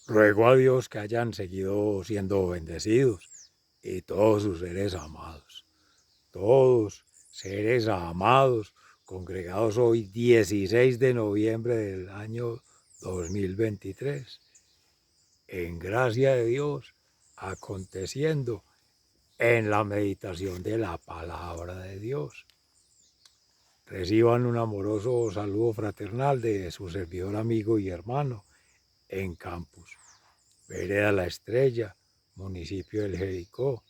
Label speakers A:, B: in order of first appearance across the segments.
A: Ruego a Dios que hayan seguido siendo bendecidos y todos sus seres amados, todos seres amados, congregados hoy 16 de noviembre del año 2023, en gracia de Dios, aconteciendo en la meditación de la palabra de Dios. Reciban un amoroso saludo fraternal de su servidor, amigo y hermano en Campus, Vereda La Estrella, municipio del Jericó,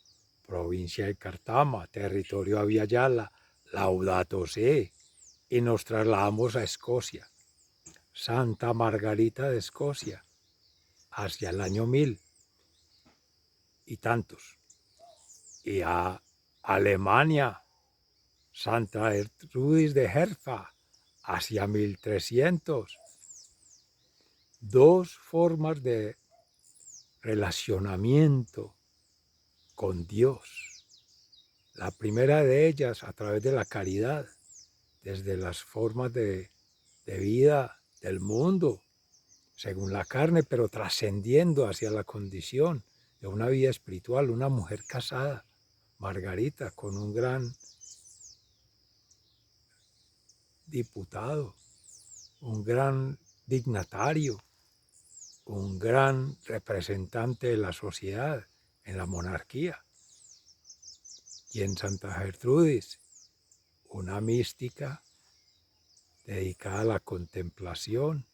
A: provincia de Cartama, territorio Aviala, Laudato Si, y nos trasladamos a Escocia, Santa Margarita de Escocia, hacia el año 1000 y tantos, y a Alemania, Santa Gertrudis de Herfa, hacia 1300. Dos formas de relacionamiento con Dios. La primera de ellas a través de la caridad, desde las formas de vida del mundo, según la carne, pero trascendiendo hacia la condición de una vida espiritual, una mujer casada, Margarita, con un gran diputado, un gran dignatario, un gran representante de la sociedad en la monarquía. Y en Santa Gertrudis, una mística dedicada a la contemplación,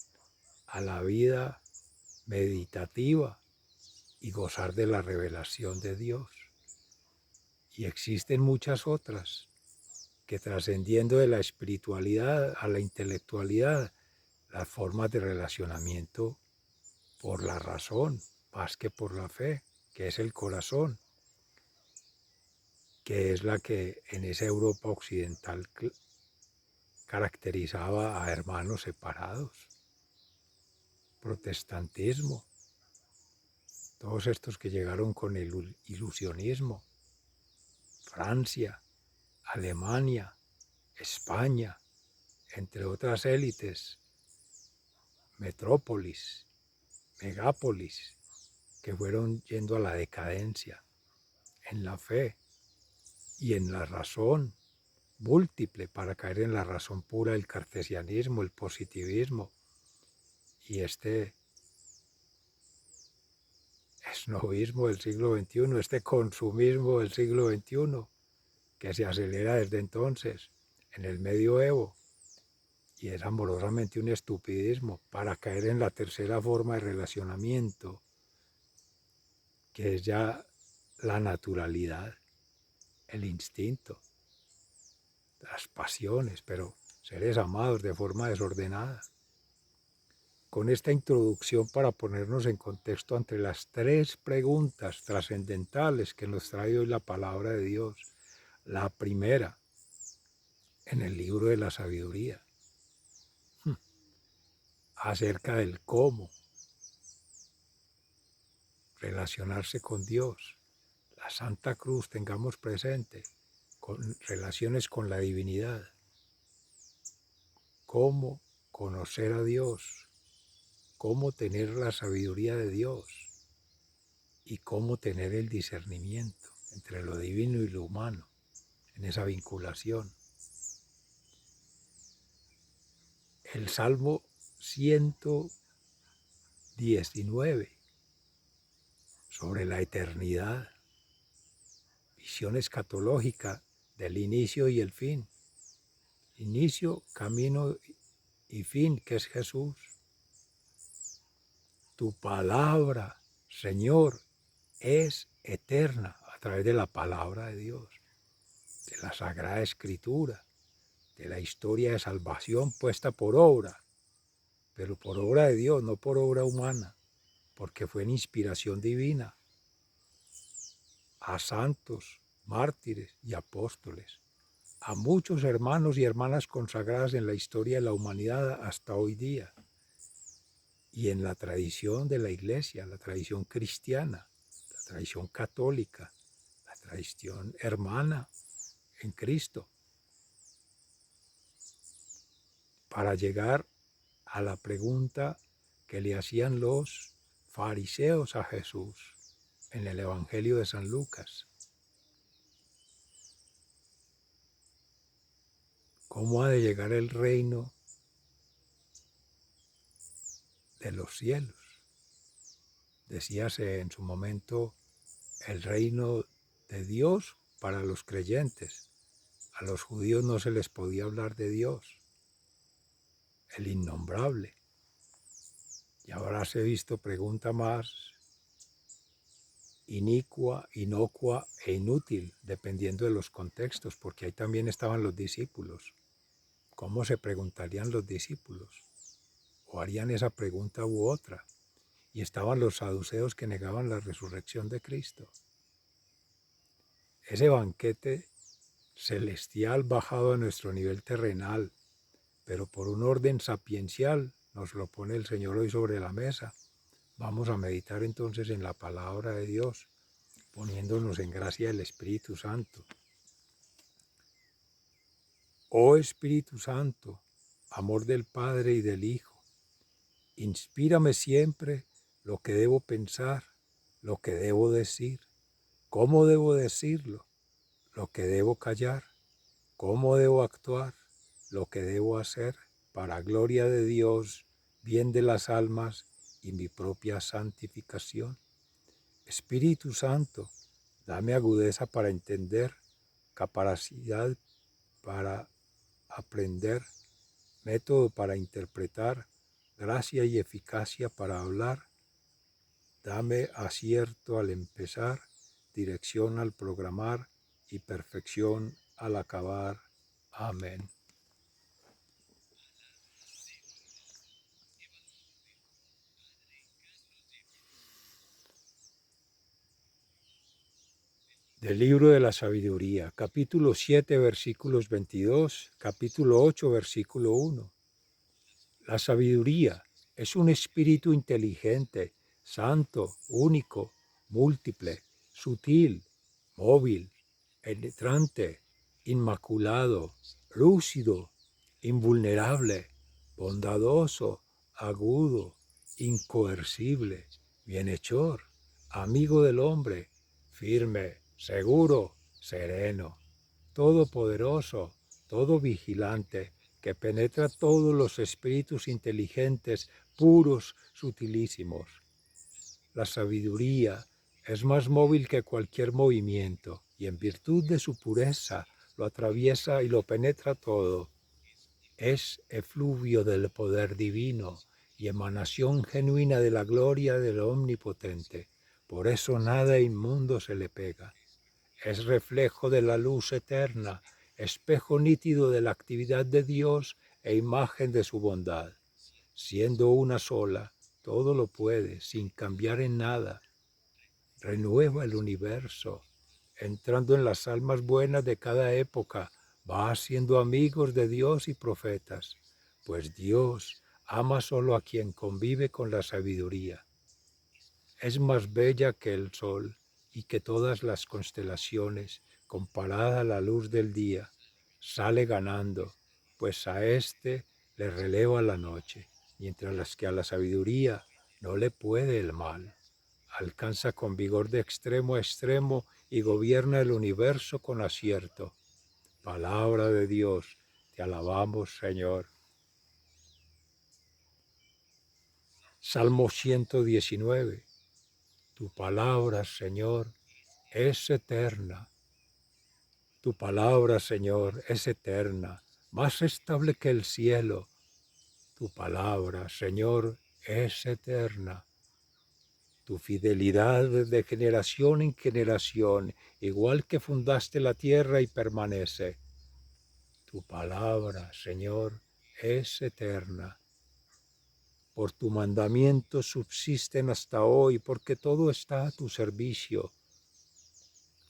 A: a la vida meditativa y gozar de la revelación de Dios. Y existen muchas otras que, trascendiendo de la espiritualidad a la intelectualidad, las formas de relacionamiento por la razón más que por la fe, que es el corazón, que es la que en esa Europa occidental caracterizaba a hermanos separados, protestantismo, todos estos que llegaron con el ilusionismo, Francia, Alemania, España, entre otras élites, metrópolis, megápolis, que fueron yendo a la decadencia en la fe y en la razón múltiple para caer en la razón pura, el cartesianismo, el positivismo y este esnovismo del siglo XXI, este consumismo del siglo XXI, que se acelera desde entonces en el medioevo y es amorosamente un estupidismo para caer en la tercera forma de relacionamiento, que es ya la naturalidad, el instinto, las pasiones, pero seres amados de forma desordenada. Con esta introducción para ponernos en contexto ante las tres preguntas trascendentales que nos trae hoy la palabra de Dios. La primera, en el libro de la sabiduría, acerca del cómo relacionarse con Dios. La Santa Cruz tengamos presente, con relaciones con la divinidad. Cómo conocer a Dios, cómo tener la sabiduría de Dios y cómo tener el discernimiento entre lo divino y lo humano en esa vinculación. El Salmo 119 sobre la eternidad, visión escatológica del inicio y el fin. Inicio, camino y fin, que es Jesús. Tu palabra, Señor, es eterna a través de la palabra de Dios, de la Sagrada Escritura, de la historia de salvación puesta por obra, pero por obra de Dios, no por obra humana, porque fue en inspiración divina a santos, mártires y apóstoles, a muchos hermanos y hermanas consagradas en la historia de la humanidad hasta hoy día, y en la tradición de la Iglesia, la tradición cristiana, la tradición católica, la tradición hermana en Cristo, para llegar a la pregunta que le hacían los fariseos a Jesús en el Evangelio de San Lucas. ¿Cómo ha de llegar el reino de los cielos? Decíase en su momento el reino de Dios para los creyentes. A los judíos no se les podía hablar de Dios, el innombrable. Y ahora se ha visto pregunta más inocua e inútil, dependiendo de los contextos, porque ahí también estaban los discípulos. ¿Cómo se preguntarían los discípulos? ¿O harían esa pregunta u otra? Y estaban los saduceos que negaban la resurrección de Cristo. Ese banquete celestial bajado a nuestro nivel terrenal, pero por un orden sapiencial, nos lo pone el Señor hoy sobre la mesa. Vamos a meditar entonces en la palabra de Dios, poniéndonos en gracia del Espíritu Santo. Oh Espíritu Santo, amor del Padre y del Hijo, inspírame siempre lo que debo pensar, lo que debo decir, cómo debo decirlo, lo que debo callar, cómo debo actuar, lo que debo hacer, para gloria de Dios, bien de las almas y mi propia santificación. Espíritu Santo, dame agudeza para entender, capacidad para aprender, método para interpretar, gracia y eficacia para hablar. Dame acierto al empezar, dirección al programar y perfección al acabar. Amén. Del libro de la sabiduría, capítulo 7, versículos 22, capítulo 8, versículo 1. La sabiduría es un espíritu inteligente, santo, único, múltiple, sutil, móvil, penetrante, inmaculado, lúcido, invulnerable, bondadoso, agudo, incoercible, bienhechor, amigo del hombre, firme, seguro, sereno, todopoderoso, todo vigilante, que penetra todos los espíritus inteligentes, puros, sutilísimos. La sabiduría es más móvil que cualquier movimiento y en virtud de su pureza lo atraviesa y lo penetra todo. Es efluvio del poder divino y emanación genuina de la gloria del Omnipotente. Por eso nada inmundo se le pega. Es reflejo de la luz eterna, espejo nítido de la actividad de Dios e imagen de su bondad. Siendo una sola, todo lo puede, sin cambiar en nada. Renueva el universo, entrando en las almas buenas de cada época, va haciendo amigos de Dios y profetas, pues Dios ama solo a quien convive con la sabiduría. Es más bella que el sol y que todas las constelaciones, comparada a la luz del día, sale ganando, pues a éste le releva la noche, mientras que a la sabiduría no le puede el mal. Alcanza con vigor de extremo a extremo y gobierna el universo con acierto. Palabra de Dios, te alabamos, Señor. Salmo 119. Tu palabra, Señor, es eterna. Tu palabra, Señor, es eterna, más estable que el cielo. Tu palabra, Señor, es eterna. Tu fidelidad de generación en generación, igual que fundaste la tierra y permanece. Tu palabra, Señor, es eterna. Por tu mandamiento subsisten hasta hoy, porque todo está a tu servicio.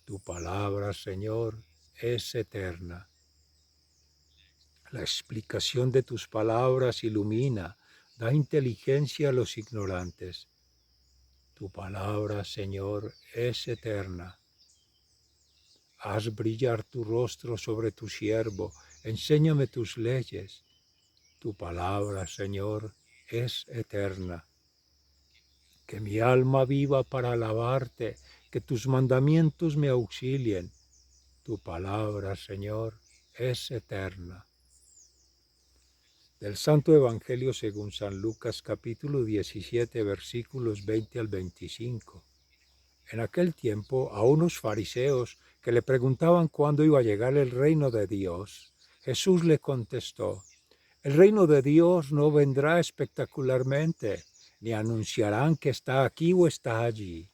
A: Tu palabra, Señor, es eterna. La explicación de tus palabras ilumina, da inteligencia a los ignorantes. Tu palabra, Señor, es eterna. Haz brillar tu rostro sobre tu siervo, enséñame tus leyes. Tu palabra, Señor, es eterna. Que mi alma viva para alabarte, que tus mandamientos me auxilien. Tu palabra, Señor, es eterna. Del Santo Evangelio según San Lucas, capítulo 17, versículos 20 al 25. En aquel tiempo, a unos fariseos que le preguntaban cuándo iba a llegar el reino de Dios, Jesús le contestó: el reino de Dios no vendrá espectacularmente, ni anunciarán que está aquí o está allí,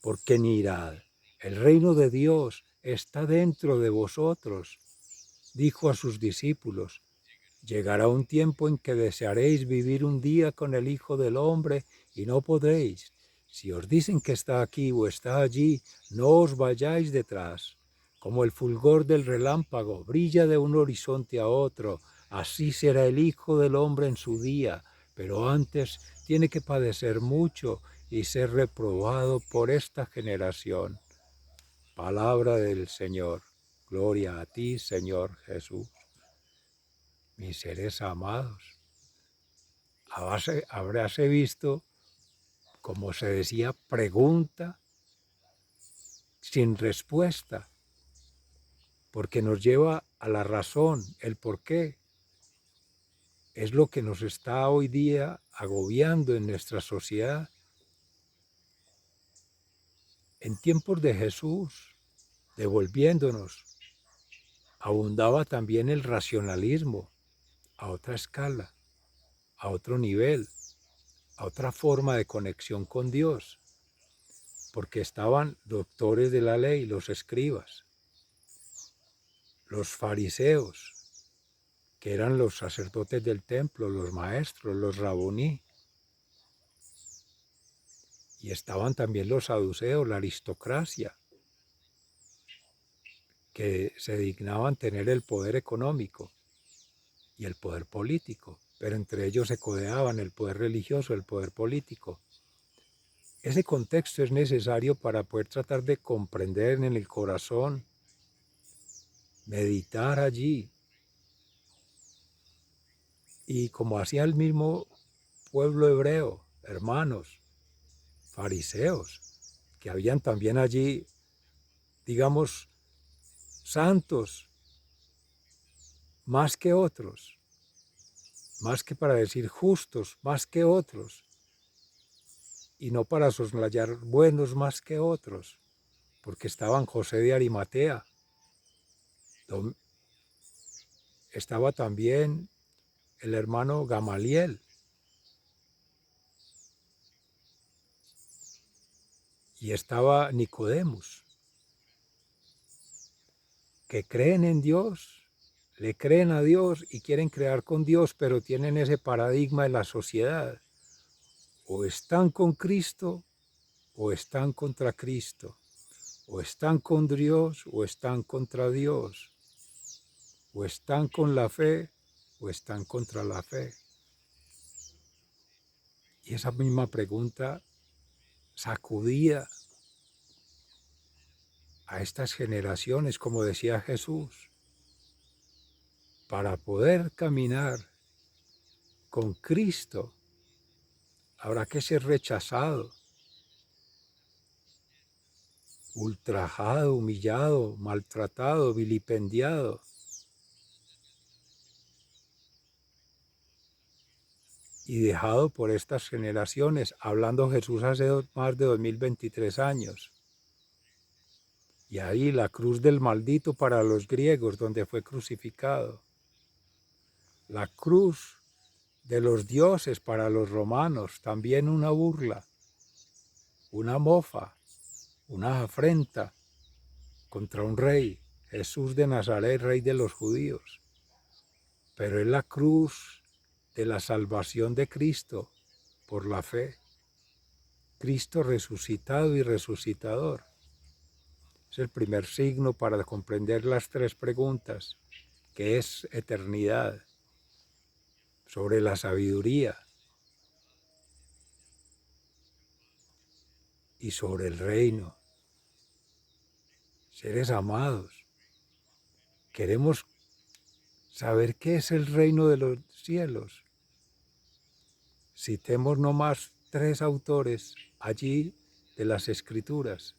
A: porque mirad, el reino de Dios está dentro de vosotros. Dijo a sus discípulos: llegará un tiempo en que desearéis vivir un día con el Hijo del Hombre y no podréis. Si os dicen que está aquí o está allí, no os vayáis detrás. Como el fulgor del relámpago brilla de un horizonte a otro, así será el Hijo del Hombre en su día, pero antes tiene que padecer mucho y ser reprobado por esta generación. Palabra del Señor. Gloria a ti, Señor Jesús. Mis seres amados, habráse visto, como se decía, pregunta sin respuesta, porque nos lleva a la razón, el por qué. Es lo que nos está hoy día agobiando en nuestra sociedad. En tiempos de Jesús, devolviéndonos, abundaba también el racionalismo a otra escala, a otro nivel, a otra forma de conexión con Dios, porque estaban doctores de la ley, los escribas, los fariseos, que eran los sacerdotes del templo, los maestros, los rabuní, y estaban también los saduceos, la aristocracia, que se dignaban tener el poder económico y el poder político, pero entre ellos se codeaban el poder religioso, el poder político. Ese contexto es necesario para poder tratar de comprender en el corazón, meditar allí, y como hacía el mismo pueblo hebreo, hermanos, fariseos, que habían también allí, digamos, santos, más que otros, más que para decir justos, más que otros, y no para soslayar buenos más que otros, porque estaban José de Arimatea, estaba también el hermano Gamaliel, y estaba Nicodemus, que creen en Dios, le creen a Dios y quieren crear con Dios, pero tienen ese paradigma en la sociedad. O están con Cristo o están contra Cristo. O están con Dios o están contra Dios. O están con la fe o están contra la fe. Y esa misma pregunta sacudía a estas generaciones, como decía Jesús. Para poder caminar con Cristo, habrá que ser rechazado, ultrajado, humillado, maltratado, vilipendiado. Y dejado por estas generaciones, hablando Jesús hace más de 2023 años. Y ahí la cruz del maldito para los griegos, donde fue crucificado. La cruz de los dioses para los romanos, también una burla, una mofa, una afrenta contra un rey, Jesús de Nazaret, rey de los judíos. Pero es la cruz de la salvación de Cristo por la fe. Cristo resucitado y resucitador. Es el primer signo para comprender las tres preguntas, que es eternidad, sobre la sabiduría y sobre el reino. Seres amados, queremos saber qué es el reino de los cielos. Citemos nomás 3 autores allí de las Escrituras.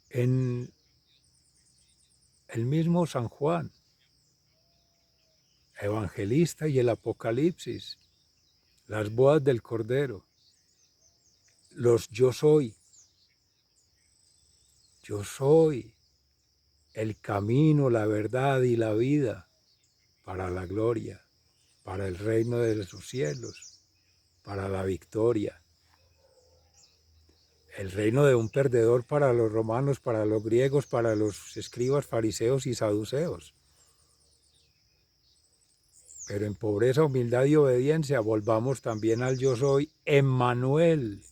A: En el mismo San Juan, evangelista, y el Apocalipsis, las bodas del Cordero, los yo soy el camino, la verdad y la vida para la gloria, para el reino de los cielos, para la victoria. El reino de un perdedor para los romanos, para los griegos, para los escribas, fariseos y saduceos. Pero en pobreza, humildad y obediencia volvamos también al yo soy, Emmanuel.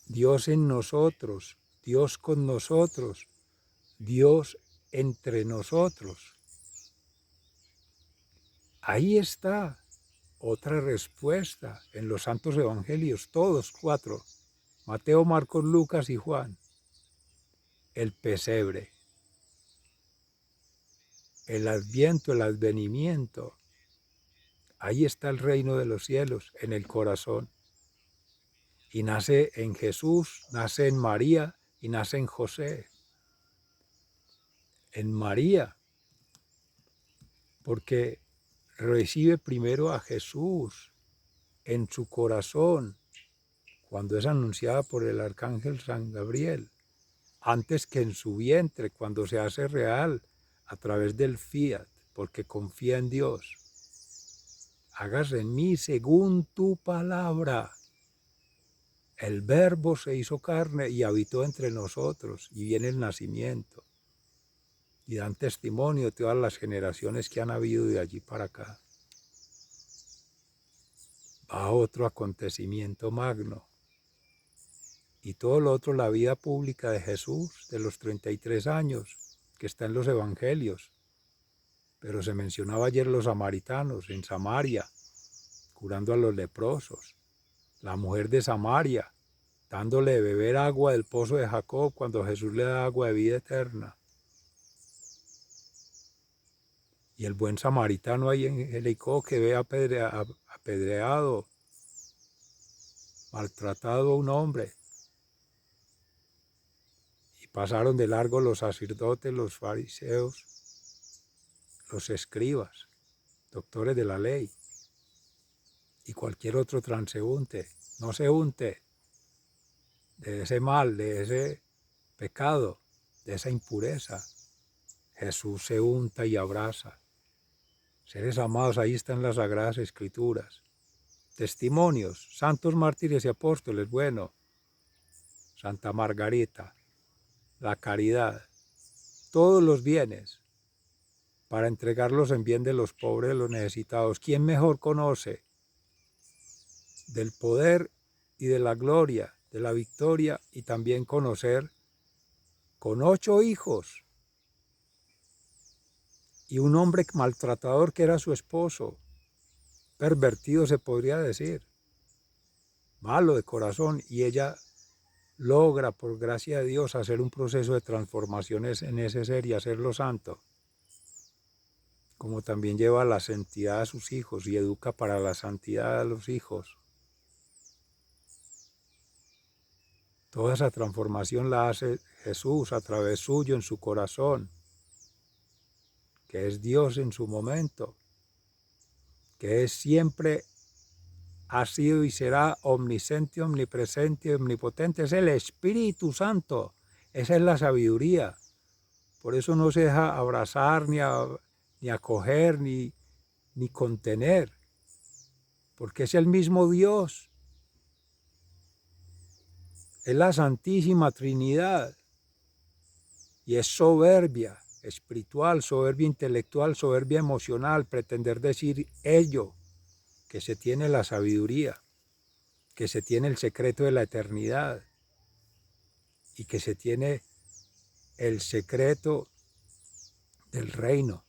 A: Dios en nosotros, Dios con nosotros, Dios entre nosotros. Ahí está otra respuesta en los santos evangelios, todos 4, Mateo, Marcos, Lucas y Juan. El pesebre, el adviento, el advenimiento. Ahí está el reino de los cielos, en el corazón. Y nace en Jesús, nace en María y nace en José. En María, porque recibe primero a Jesús en su corazón cuando es anunciada por el arcángel San Gabriel, antes que en su vientre, cuando se hace real a través del fiat, porque confía en Dios. Hágase en mí según tu palabra. El Verbo se hizo carne y habitó entre nosotros, y viene el nacimiento. Y dan testimonio todas las generaciones que han habido de allí para acá. Va otro acontecimiento magno. Y todo lo otro, la vida pública de Jesús, de los 33 años, que está en los evangelios. Pero se mencionaba ayer los samaritanos en Samaria, curando a los leprosos. La mujer de Samaria, dándole de beber agua del pozo de Jacob cuando Jesús le da agua de vida eterna. Y el buen samaritano ahí en Jericó, que ve apedreado, maltratado a un hombre. Y pasaron de largo los sacerdotes, los fariseos, los escribas, doctores de la ley, y cualquier otro transeúnte. No se unte de ese mal, de ese pecado, de esa impureza. Jesús se unta y abraza. Seres amados, ahí están las Sagradas Escrituras. Testimonios, santos mártires y apóstoles, bueno, Santa Margarita, la caridad, todos los bienes para entregarlos en bien de los pobres, de los necesitados. ¿Quién mejor conoce del poder y de la gloria, de la victoria, y también conocer con 8 hijos y un hombre maltratador que era su esposo, pervertido se podría decir, malo de corazón, y ella logra, por gracia de Dios, hacer un proceso de transformaciones en ese ser y hacerlo santo, como también lleva la santidad a sus hijos y educa para la santidad a los hijos. Toda esa transformación la hace Jesús a través suyo en su corazón, que es Dios en su momento, que es siempre, ha sido y será omnisciente, omnipresente, omnipotente. Es el Espíritu Santo, esa es la sabiduría. Por eso no se deja abrazar, ni acoger, ni contener, porque es el mismo Dios. Es la Santísima Trinidad y es soberbia espiritual, soberbia intelectual, soberbia emocional, pretender decir ello, que se tiene la sabiduría, que se tiene el secreto de la eternidad y que se tiene el secreto del reino.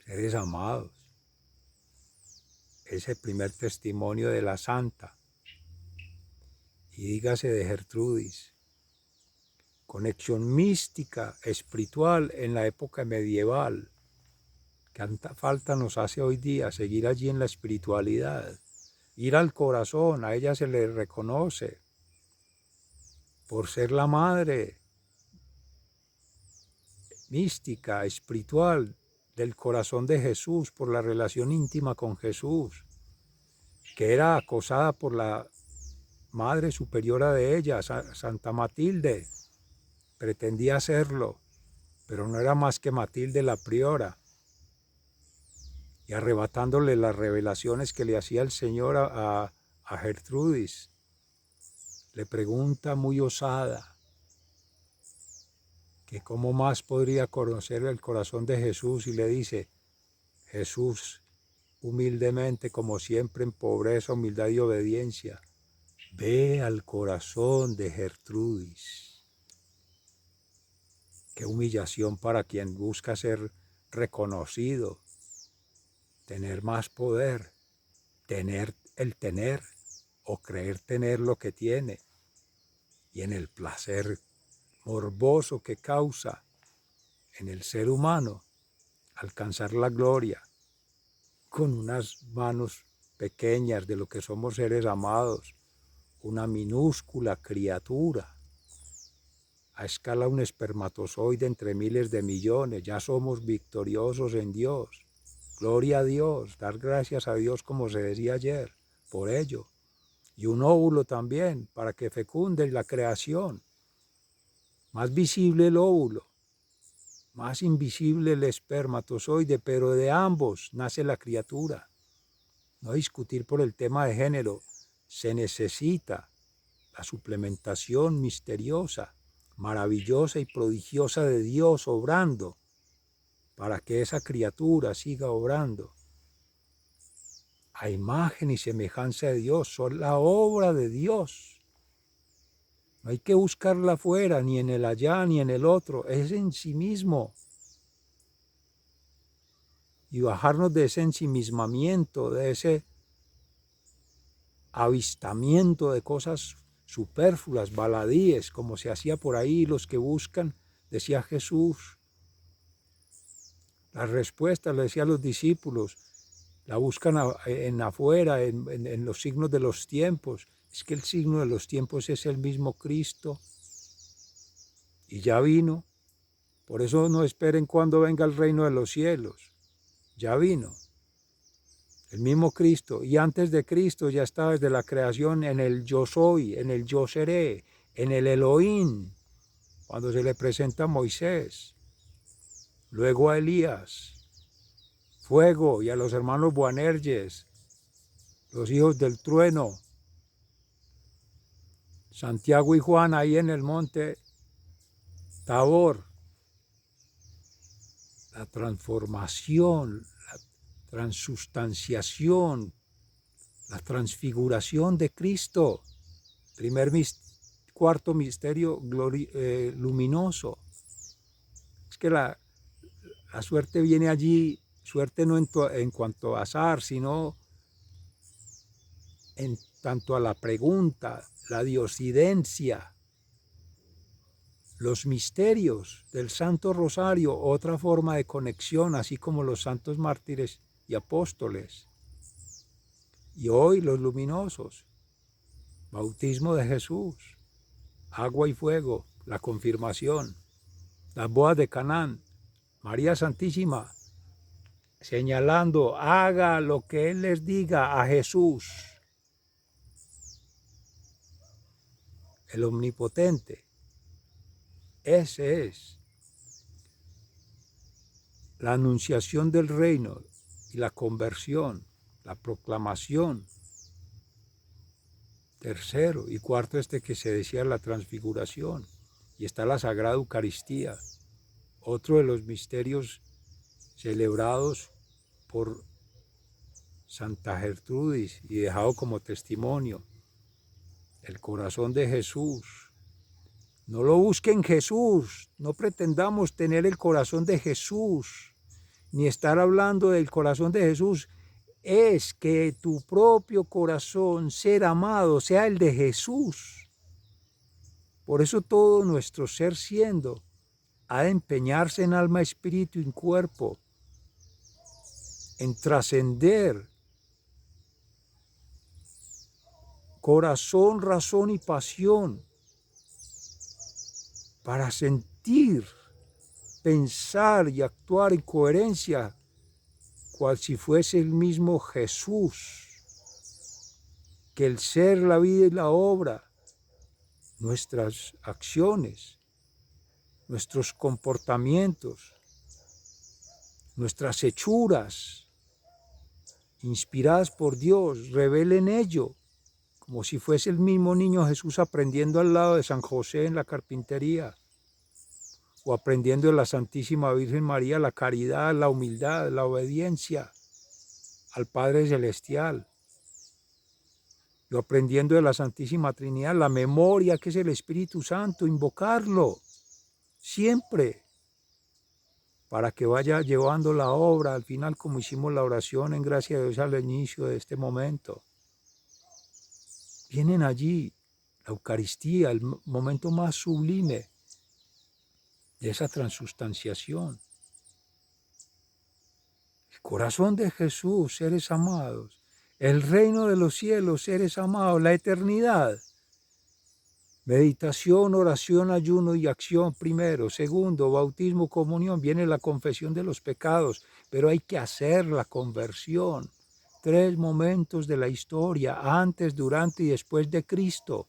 A: Seres amados, ese primer testimonio de la santa, y dígase de Gertrudis, conexión mística, espiritual en la época medieval. Tanta falta nos hace hoy día seguir allí en la espiritualidad. Ir al corazón, a ella se le reconoce por ser la madre mística, espiritual del corazón de Jesús, por la relación íntima con Jesús, que era acosada por la madre superiora de ella, Santa Matilde. Pretendía serlo, pero no era más que Matilde la priora. Y arrebatándole las revelaciones que le hacía el Señor a Gertrudis, le pregunta muy osada que cómo más podría conocer el corazón de Jesús, y le dice: Jesús, humildemente, como siempre, en pobreza, humildad y obediencia, ve al corazón de Gertrudis. Qué humillación para quien busca ser reconocido, tener más poder, tener o creer tener lo que tiene, y en el placer morboso que causa en el ser humano alcanzar la gloria con unas manos pequeñas de lo que somos seres amados, una minúscula criatura, a escala un espermatozoide entre miles de millones. Ya somos victoriosos en Dios. Gloria a Dios, dar gracias a Dios, como se decía ayer, por ello. Y un óvulo también, para que fecunde la creación. Más visible el óvulo, más invisible el espermatozoide, pero de ambos nace la criatura. No discutir por el tema de género, se necesita la suplementación misteriosa, maravillosa y prodigiosa de Dios obrando, para que esa criatura siga obrando a imagen y semejanza de Dios. Son la obra de Dios. No hay que buscarla afuera, ni en el allá, ni en el otro. Es en sí mismo. Y bajarnos de ese ensimismamiento, de ese avistamiento de cosas superfluas, baladíes, como se hacía por ahí. Los que buscan, decía Jesús, las respuestas, le decía a los discípulos, la buscan en afuera, en los signos de los tiempos. Es que el signo de los tiempos es el mismo Cristo, y ya vino. Por eso no esperen cuando venga el reino de los cielos. Ya vino el mismo Cristo, y antes de Cristo ya está desde la creación en el yo soy, en el yo seré, en el Elohim, cuando se le presenta a Moisés, luego a Elías, fuego, y a los hermanos Boanerges, los hijos del trueno, Santiago y Juan ahí en el monte Tabor. La transformación, la transustanciación, la transfiguración de Cristo. Cuarto misterio luminoso. Es que la suerte viene allí, suerte no en cuanto a azar, sino en tanto a la pregunta, la diosidencia, los misterios del Santo Rosario, otra forma de conexión, así como los santos mártires y apóstoles. Y hoy los luminosos, bautismo de Jesús, agua y fuego, la confirmación, las bodas de Canaán, María Santísima, señalando, haga lo que Él les diga a Jesús, el omnipotente. Ese es la anunciación del reino y la conversión, la proclamación. Tercero y cuarto, que se decía la transfiguración, y está la Sagrada Eucaristía, otro de los misterios celebrados por Santa Gertrudis y dejado como testimonio, el corazón de Jesús. No lo busquen Jesús, no pretendamos tener el corazón de Jesús, ni estar hablando del corazón de Jesús. Es que tu propio corazón, ser amado, sea el de Jesús. Por eso todo nuestro ser siendo ha de empeñarse en alma, espíritu y cuerpo, en trascender corazón, razón y pasión, para sentir, pensar y actuar en coherencia, cual si fuese el mismo Jesús, que el ser, la vida y la obra, nuestras acciones, nuestros comportamientos, nuestras hechuras, inspiradas por Dios, revelen ello, como si fuese el mismo niño Jesús aprendiendo al lado de San José en la carpintería, o aprendiendo de la Santísima Virgen María la caridad, la humildad, la obediencia al Padre Celestial, o aprendiendo de la Santísima Trinidad la memoria que es el Espíritu Santo, invocarlo siempre, para que vaya llevando la obra al final, como hicimos la oración en gracia de Dios al inicio de este momento. Vienen allí la Eucaristía, el momento más sublime de esa transustanciación. El corazón de Jesús, seres amados, el reino de los cielos, seres amados, la eternidad. Meditación, oración, ayuno y acción primero. Segundo, bautismo, comunión. Viene la confesión de los pecados, pero hay que hacer la conversión. 3 momentos de la historia, antes, durante y después de Cristo.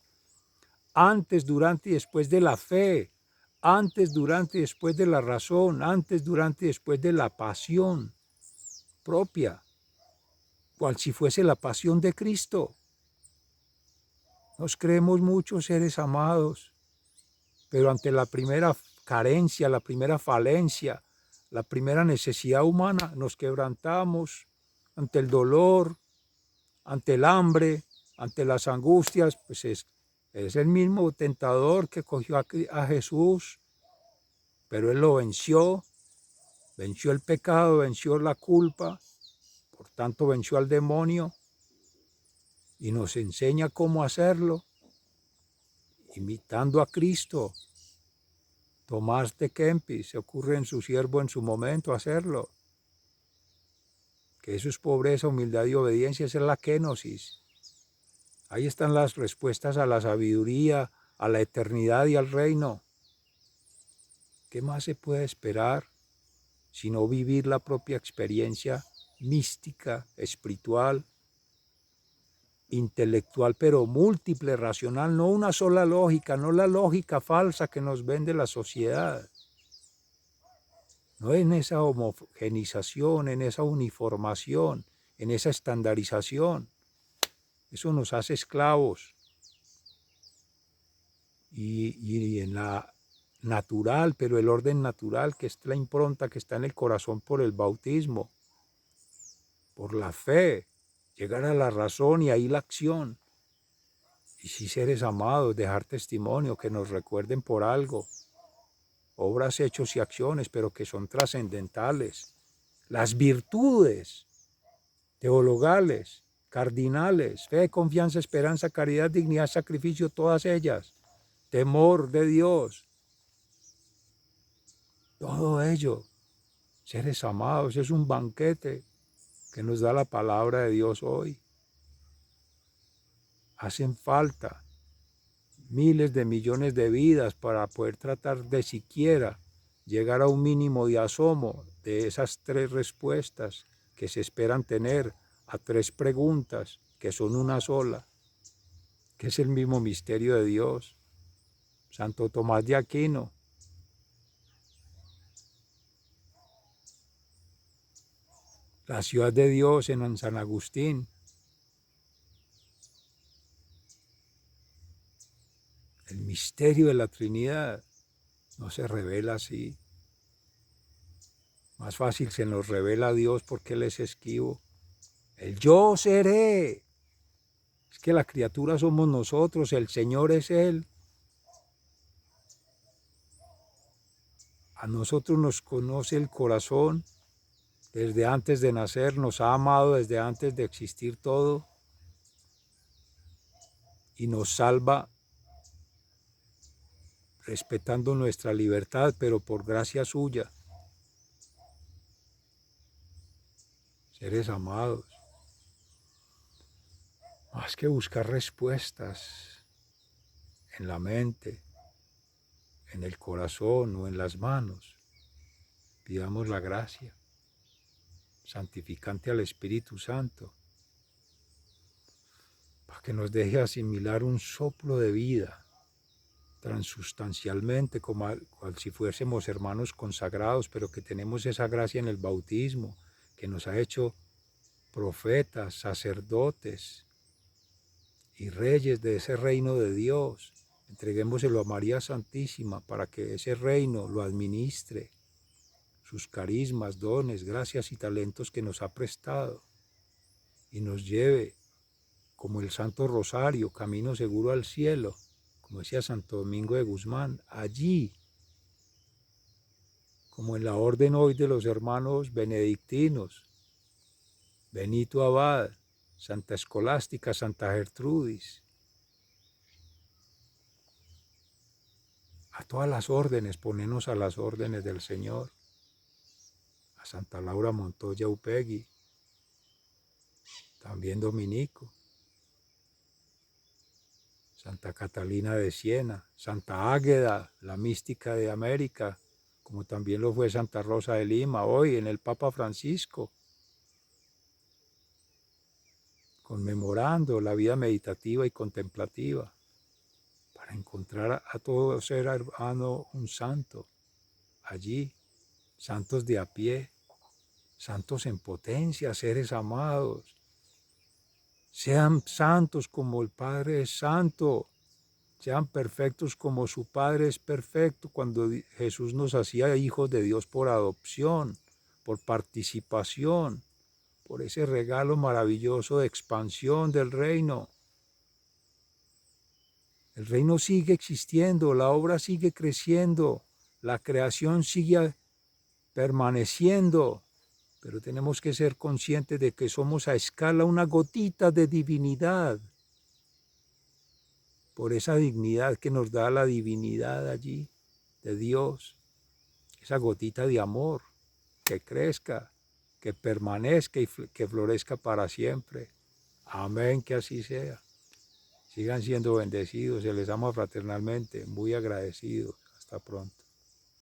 A: Antes, durante y después de la fe. Antes, durante y después de la razón. Antes, durante y después de la pasión propia, cual si fuese la pasión de Cristo. Nos creemos muchos seres amados, pero ante la primera carencia, la primera falencia, la primera necesidad humana, nos quebrantamos ante el dolor, ante el hambre, ante las angustias. Pues es el mismo tentador que cogió a Jesús, pero él lo venció el pecado, venció la culpa, por tanto venció al demonio y nos enseña cómo hacerlo, imitando a Cristo. Tomás de Kempis, se ocurre en su siervo en su momento hacerlo. Que eso es pobreza, humildad y obediencia, esa es la kenosis. Ahí están las respuestas a la sabiduría, a la eternidad y al reino. ¿Qué más se puede esperar sino vivir la propia experiencia mística, espiritual, intelectual, pero múltiple, racional, no una sola lógica, no la lógica falsa que nos vende la sociedad? No en esa homogenización, en esa uniformación, en esa estandarización. Eso nos hace esclavos. Y en la natural, pero el orden natural, que es la impronta que está en el corazón por el bautismo, por la fe, llegar a la razón y ahí la acción. Y si seres amados, dejar testimonio, que nos recuerden por algo. Obras, hechos y acciones, pero que son trascendentales. Las virtudes teologales, cardinales, fe, confianza, esperanza, caridad, dignidad, sacrificio, todas ellas, temor de Dios, todo ello, seres amados, es un banquete que nos da la palabra de Dios hoy. Hacen falta miles de millones de vidas para poder tratar de siquiera llegar a un mínimo de asomo de esas 3 respuestas que se esperan tener a 3 preguntas que son una sola, que es el mismo misterio de Dios. Santo Tomás de Aquino, la ciudad de Dios en San Agustín, el misterio de la Trinidad no se revela así. Más fácil se nos revela a Dios porque Él es esquivo. El yo seré. Es que la criatura somos nosotros, el Señor es Él. A nosotros nos conoce el corazón desde antes de nacer, nos ha amado desde antes de existir todo y nos salva respetando nuestra libertad, pero por gracia suya. Seres amados, más que buscar respuestas en la mente, en el corazón o en las manos, pidamos la gracia santificante al Espíritu Santo para que nos deje asimilar un soplo de vida transustancialmente, como cual si fuésemos hermanos consagrados, pero que tenemos esa gracia en el bautismo, que nos ha hecho profetas, sacerdotes y reyes de ese reino de Dios. Entreguémoselo a María Santísima para que ese reino lo administre, sus carismas, dones, gracias y talentos que nos ha prestado, y nos lleve, como el Santo Rosario, camino seguro al cielo, como decía Santo Domingo de Guzmán, allí, como en la orden hoy de los hermanos benedictinos, Benito Abad, Santa Escolástica, Santa Gertrudis, a todas las órdenes, ponernos a las órdenes del Señor, a Santa Laura Montoya Upegui, también dominico, Santa Catalina de Siena, Santa Águeda, la mística de América, como también lo fue Santa Rosa de Lima, hoy en el Papa Francisco, conmemorando la vida meditativa y contemplativa, para encontrar a todo ser hermano un santo allí, santos de a pie, santos en potencia, seres amados. Sean santos como el Padre es santo, sean perfectos como su Padre es perfecto, cuando Jesús nos hacía hijos de Dios por adopción, por participación, por ese regalo maravilloso de expansión del reino. El reino sigue existiendo, la obra sigue creciendo, la creación sigue permaneciendo, pero tenemos que ser conscientes de que somos a escala una gotita de divinidad, por esa dignidad que nos da la divinidad allí, de Dios, esa gotita de amor, que crezca, que permanezca y que florezca para siempre. Amén, que así sea. Sigan siendo bendecidos, se les ama fraternalmente, muy agradecidos. Hasta pronto.